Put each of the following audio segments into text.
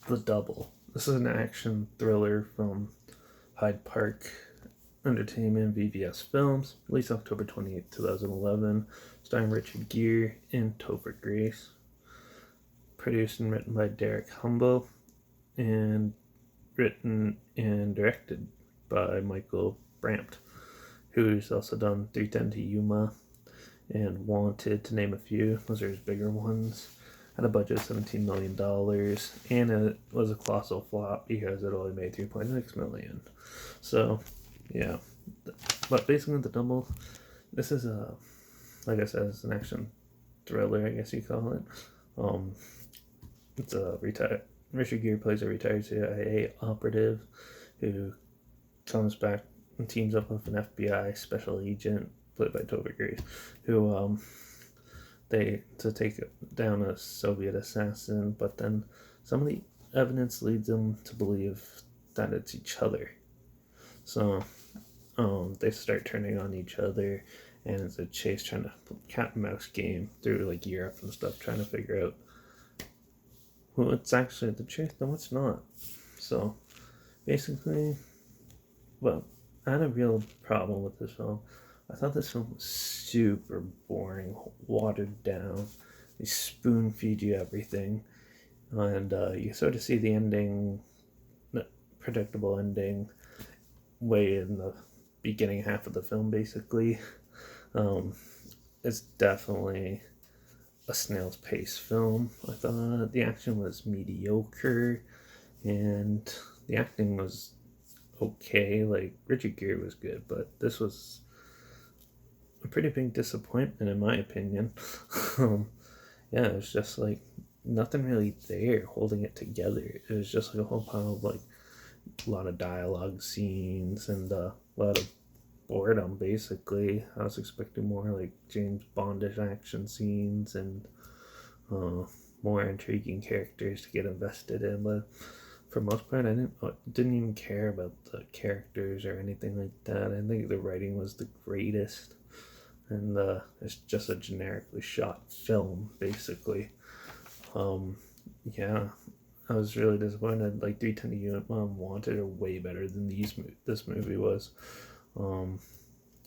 The Double. This is an action thriller from Hyde Park Entertainment VBS Films, released October 28, 2011, starring Richard Gere and Topher Grace. Produced and written by Derek Humbo, and written and directed by Michael Brandt, who's also done 310 to Yuma and Wanted, to name a few. Those are his bigger ones. Had a budget of $17 million, and it was a colossal flop because it only made $3.6 million. So, yeah. But basically, The Double, this is like I said, it's an action thriller, I guess you call it. It's a Richard Gere plays a retired CIA operative who comes back and teams up with an FBI special agent played by Topher Grace, who to take down a Soviet assassin, but then some of the evidence leads them to believe that it's each other. So they start turning on each other, and it's a chase trying to cat and mouse game through like Europe and stuff, trying to figure out what's actually the truth and what's not. So basically, well, I had a real problem with this film. I thought this film was super boring, watered down. They spoon feed you everything, and you sort of see the ending, the predictable ending, way in the beginning half of the film, basically. It's definitely a snail's pace film. I thought the action was mediocre, and the acting was okay. Like, Richard Gere was good, but this was a pretty big disappointment in my opinion. Yeah, it was just like nothing really there holding it together. It was just like a whole pile of like a lot of dialogue scenes and a lot of boredom. Basically, I was expecting more like James Bondish action scenes and more intriguing characters to get invested in, but for most part, I didn't even care about the characters or anything like that. I think the writing was the greatest, and it's just a generically shot film, basically. Yeah, I was really disappointed. Like 310 to Yuma Wanted are way better than this movie was.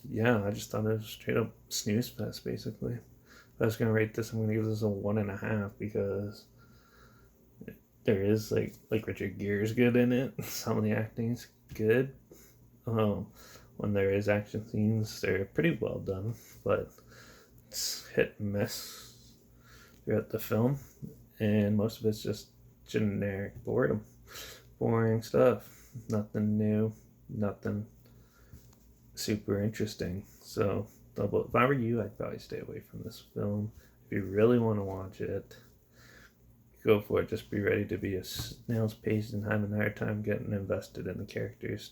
Yeah, I just thought it was straight up snooze fest, basically. If I was gonna rate this, I'm gonna give this a 1.5 because there is like Richard Gere's good in it. Some of the acting's good. When there is action scenes, they're pretty well done, but it's hit and miss throughout the film, and most of it's just generic boredom, boring stuff, nothing new, nothing super interesting. So, Double. If I were you, I'd probably stay away from this film. If you really want to watch it, go for it. Just be ready to be a snail's pace and having a hard time getting invested in the characters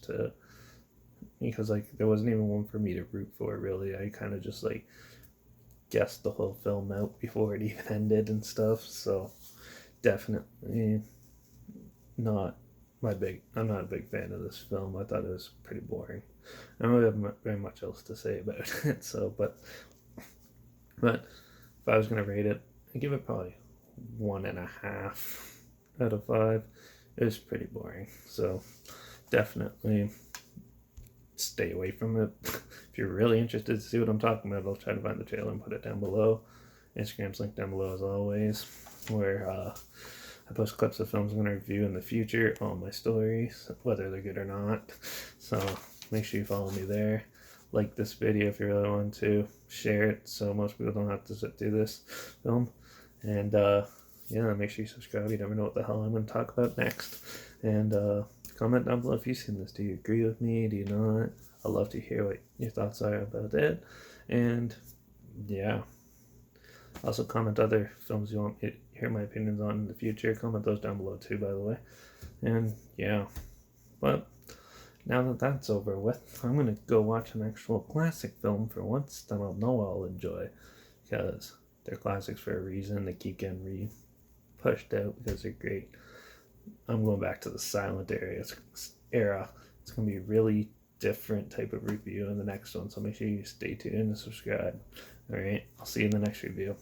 because like there wasn't even one for me to root for really. I kind of just like guessed the whole film out before it even ended and stuff. So definitely not I'm not a big fan of this film. I thought it was pretty boring. I don't really have very much else to say about it. So, but if I was gonna rate it, I'd give it probably 1.5 out of 5. It was pretty boring. So definitely stay away from it. If you're really interested to see what I'm talking about, I'll try to find the trailer and put it down below. Instagram's linked down below as always, where I post clips of films I'm going to review in the future on my stories, whether they're good or not. So make sure you follow me there. Like this video if you really want to. Share it so most people don't have to sit through this film. And yeah, make sure you subscribe. You never know what the hell I'm going to talk about next. And comment down below if you've seen this. Do you agree with me? Do you not? I'd love to hear what your thoughts are about it. And yeah. Also comment other films you want me to hear my opinions on in the future. Comment those down below too, by the way. And yeah. But now that that's over with, I'm going to go watch an actual classic film for once that I'll know I'll enjoy. Because they're classics for a reason. They keep getting pushed out because they're great. I'm going back to the silent era. It's going to be a really different type of review in the next one. So make sure you stay tuned and subscribe. Alright, I'll see you in the next review.